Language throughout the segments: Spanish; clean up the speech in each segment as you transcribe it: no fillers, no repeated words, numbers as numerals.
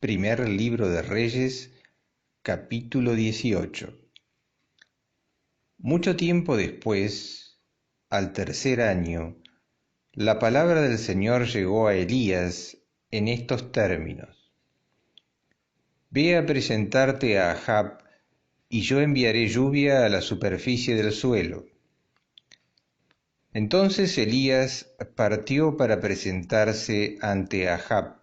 Primer libro de Reyes, capítulo 18. Mucho tiempo después, al tercer año, la palabra del Señor llegó a Elías en estos términos: Ve a presentarte a Ahab, y yo enviaré lluvia a la superficie del suelo. Entonces Elías partió para presentarse ante Ahab.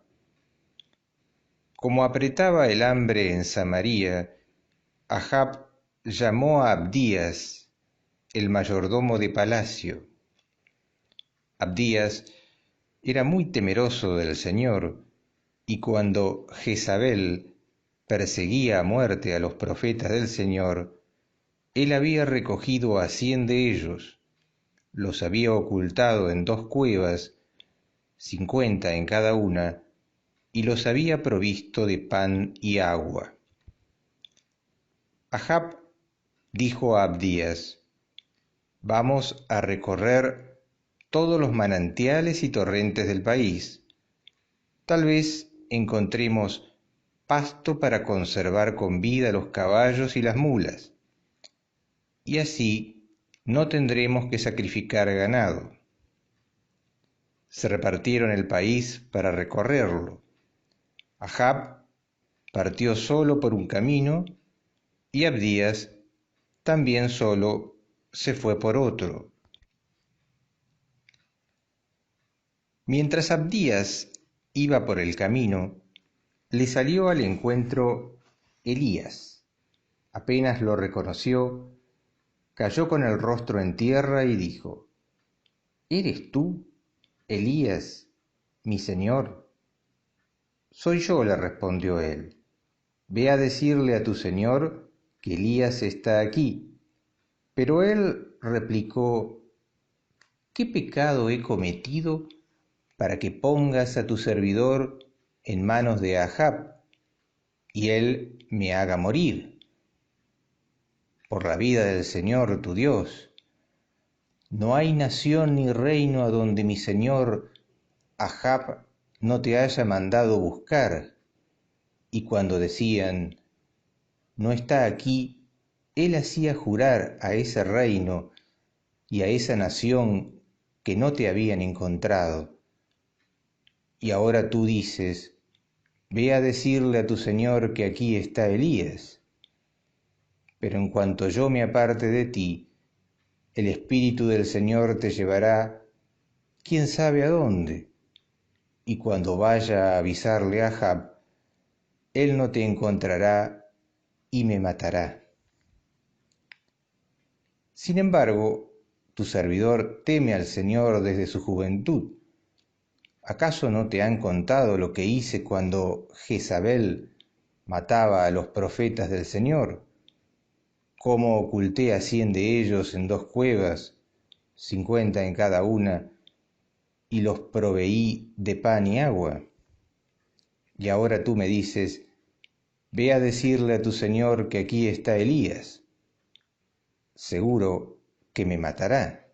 Como apretaba el hambre en Samaria, Ahab llamó a Abdías, el mayordomo de palacio. Abdías era muy temeroso del Señor, y cuando Jezabel perseguía a muerte a los profetas del Señor, él había recogido a 100 de ellos, los había ocultado en 2 cuevas, 50 en cada una, y los había provisto de pan y agua. Ahab dijo a Abdías: Vamos a recorrer todos los manantiales y torrentes del país. Tal vez encontremos pasto para conservar con vida los caballos y las mulas, y así no tendremos que sacrificar ganado. Se repartieron el país para recorrerlo. Ahab partió solo por un camino, y Abdías también solo se fue por otro. Mientras Abdías iba por el camino, le salió al encuentro Elías. Apenas lo reconoció, cayó con el rostro en tierra y dijo: ¿Eres tú, Elías, mi señor? Soy yo, le respondió él. Ve a decirle a tu señor que Elías está aquí. Pero él replicó: ¿Qué pecado he cometido para que pongas a tu servidor en manos de Ahab, y él me haga morir? Por la vida del Señor tu Dios, no hay nación ni reino a donde mi señor Ahab no te haya mandado buscar. Y cuando decían: no está aquí, él hacía jurar a ese reino y a esa nación que no te habían encontrado. Y ahora tú dices: ve a decirle a tu señor que aquí está Elías. Pero en cuanto yo me aparte de ti, el Espíritu del Señor te llevará quién sabe a dónde, y cuando vaya a avisarle a Ahab, él no te encontrará y me matará. Sin embargo, tu servidor teme al Señor desde su juventud. ¿Acaso no te han contado lo que hice cuando Jezabel mataba a los profetas del Señor? Cómo oculté a 100 de ellos en 2 cuevas, 50 en cada una, y los proveí de pan y agua. Y ahora tú me dices: ve a decirle a tu señor que aquí está Elías. Seguro que me matará.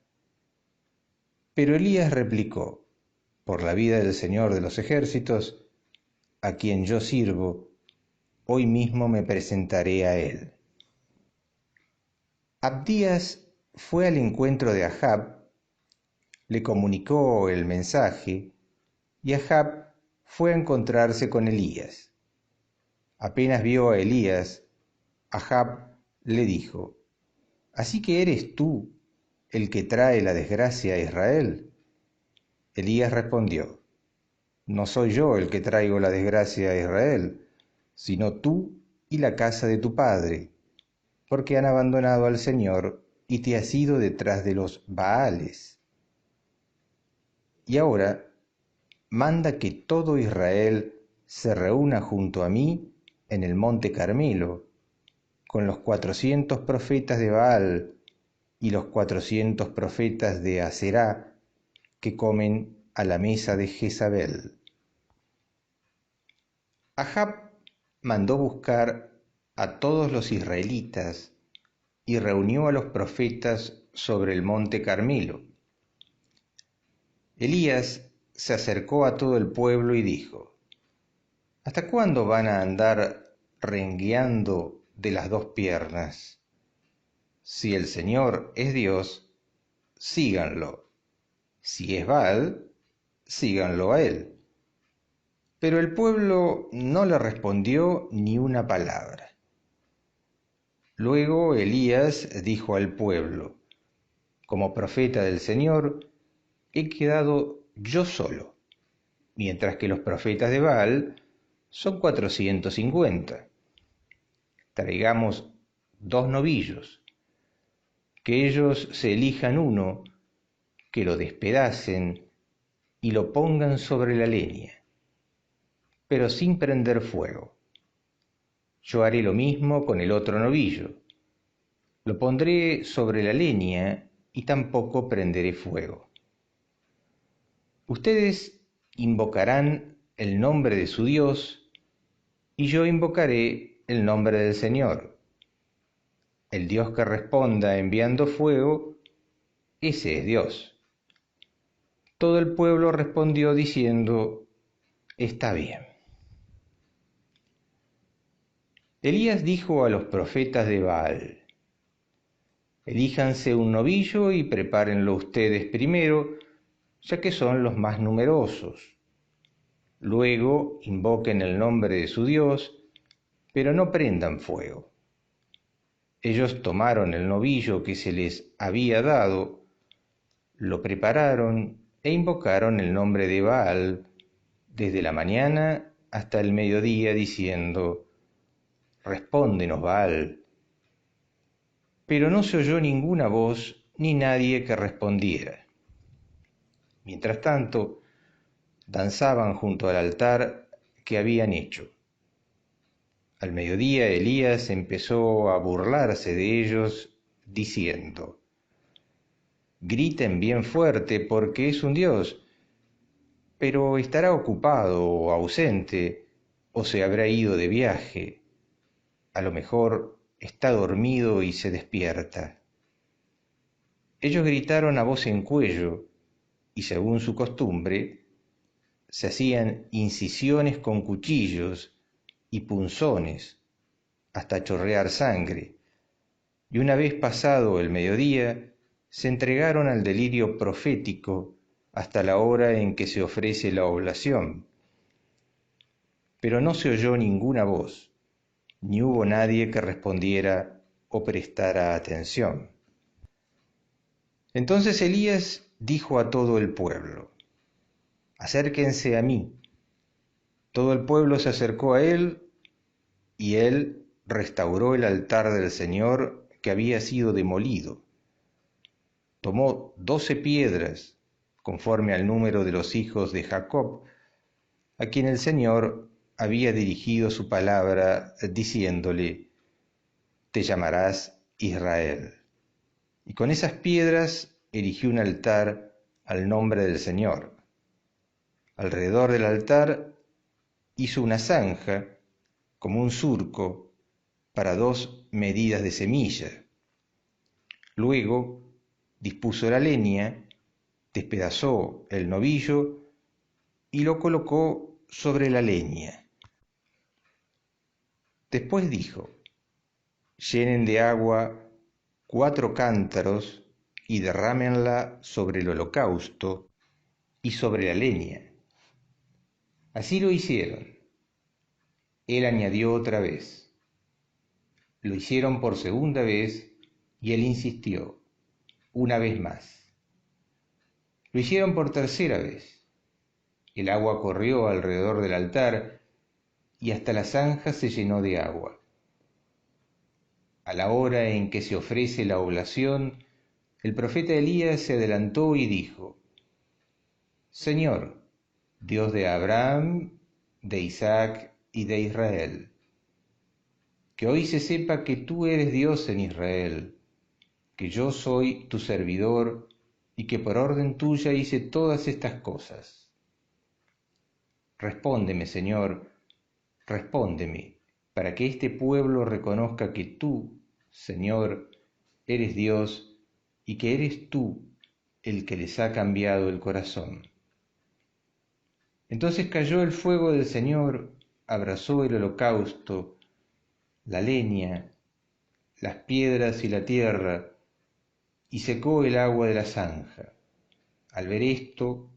Pero Elías replicó: por la vida del Señor de los ejércitos, a quien yo sirvo, hoy mismo me presentaré a él. Abdías fue al encuentro de Ahab, le comunicó el mensaje, y Ahab fue a encontrarse con Elías. Apenas vio a Elías, Ahab le dijo: ¿así que eres tú el que trae la desgracia a Israel? Elías respondió: no soy yo el que traigo la desgracia a Israel, sino tú y la casa de tu padre, porque han abandonado al Señor y te has ido detrás de los Baales. Y ahora manda que todo Israel se reúna junto a mí en el monte Carmelo, con los 400 profetas de Baal y los 400 profetas de Aserá que comen a la mesa de Jezabel. Ahab mandó buscar a todos los israelitas y reunió a los profetas sobre el monte Carmelo. Elías se acercó a todo el pueblo y dijo: ¿Hasta cuándo van a andar rengueando de las dos piernas? Si el Señor es Dios, síganlo. Si es Baal, síganlo a él. Pero el pueblo no le respondió ni una palabra. Luego Elías dijo al pueblo: como profeta del Señor, he quedado yo solo, mientras que los profetas de Baal son 450. Traigamos 2 novillos, que ellos se elijan uno, que lo despedacen y lo pongan sobre la leña, pero sin prender fuego. Yo haré lo mismo con el otro novillo. Lo pondré sobre la leña y tampoco prenderé fuego. Ustedes invocarán el nombre de su Dios y yo invocaré el nombre del Señor. El Dios que responda enviando fuego, ese es Dios. Todo el pueblo respondió diciendo: está bien. Elías dijo a los profetas de Baal: elíjanse un novillo y prepárenlo ustedes primero, ya que son los más numerosos. Luego invoquen el nombre de su Dios, pero no prendan fuego. Ellos tomaron el novillo que se les había dado, lo prepararon e invocaron el nombre de Baal desde la mañana hasta el mediodía, diciendo: respóndenos, Baal. Pero no se oyó ninguna voz ni nadie que respondiera. Mientras tanto, danzaban junto al altar que habían hecho. Al mediodía Elías empezó a burlarse de ellos, diciendo: griten bien fuerte porque es un Dios, pero estará ocupado o ausente, o se habrá ido de viaje. A lo mejor está dormido y se despierta. Ellos gritaron a voz en cuello, y según su costumbre, se hacían incisiones con cuchillos y punzones hasta chorrear sangre, y una vez pasado el mediodía, se entregaron al delirio profético hasta la hora en que se ofrece la oblación. Pero no se oyó ninguna voz, ni hubo nadie que respondiera o prestara atención. Entonces Elías dijo a todo el pueblo: acérquense a mí. Todo el pueblo se acercó a él, y él restauró el altar del Señor que había sido demolido. Tomó 12 piedras, conforme al número de los hijos de Jacob, a quien el Señor había dirigido su palabra, diciéndole: te llamarás Israel. Y con esas piedras erigió un altar al nombre del Señor. Alrededor del altar hizo una zanja, como un surco, para 2 medidas de semilla. Luego dispuso la leña, despedazó el novillo y lo colocó sobre la leña. Después dijo: llenen de agua 4 cántaros y derrámenla sobre el holocausto y sobre la leña. Así lo hicieron. Él añadió otra vez. Lo hicieron por segunda vez y él insistió: una vez más. Lo hicieron por tercera vez. El agua corrió alrededor del altar y hasta la zanja se llenó de agua. A la hora en que se ofrece la oblación, el profeta Elías se adelantó y dijo: Señor, Dios de Abraham, de Isaac y de Israel, que hoy se sepa que tú eres Dios en Israel, que yo soy tu servidor y que por orden tuya hice todas estas cosas. Respóndeme, Señor, respóndeme, para que este pueblo reconozca que tú, Señor, eres Dios y que eres tú el que les ha cambiado el corazón. Entonces cayó el fuego del Señor abrazó el holocausto, la leña, las piedras y la tierra, y secó el agua de la zanja. Al ver esto,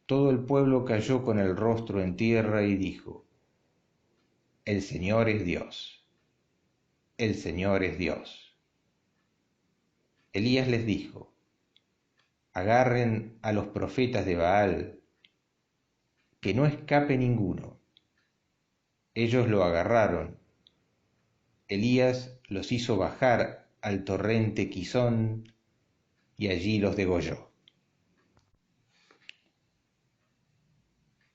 todo el pueblo cayó con el rostro en tierra y dijo: El Señor es Dios, el Señor es Dios. Elías les dijo: Agarren a los profetas de Baal, que no escape ninguno. Ellos lo agarraron. Elías los hizo bajar al torrente Quizón y allí los degolló.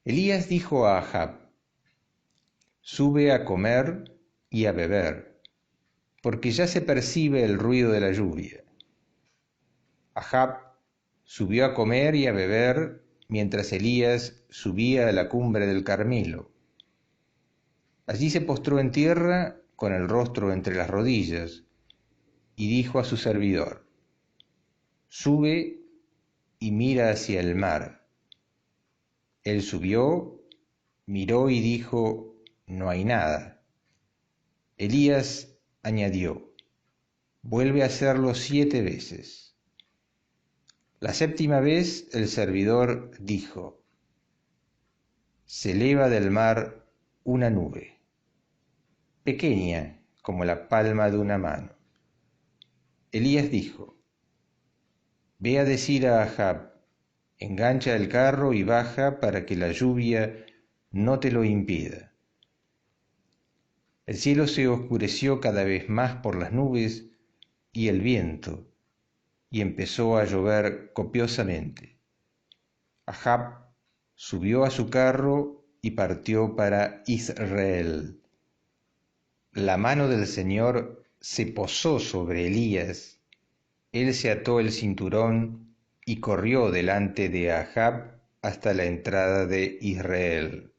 Elías dijo a Ahab: Sube a comer y a beber, porque ya se percibe el ruido de la lluvia. Ahab subió a comer y a beber mientras Elías subía a la cumbre del Carmelo. Allí se postró en tierra con el rostro entre las rodillas y dijo a su servidor: Sube y mira hacia el mar. Él subió, miró y dijo: No hay nada. Elías añadió: Vuelve a hacerlo 7 veces. La 7ª vez el servidor dijo: Se eleva del mar una nube, pequeña como la palma de una mano. Elías dijo: Ve a decir a Ahab: Engancha el carro y baja para que la lluvia no te lo impida. El cielo se oscureció cada vez más por las nubes y el viento, y empezó a llover copiosamente. Ahab subió a su carro y partió para Israel. La mano del Señor se posó sobre Elías. Él se ató el cinturón y corrió delante de Ahab hasta la entrada de Israel.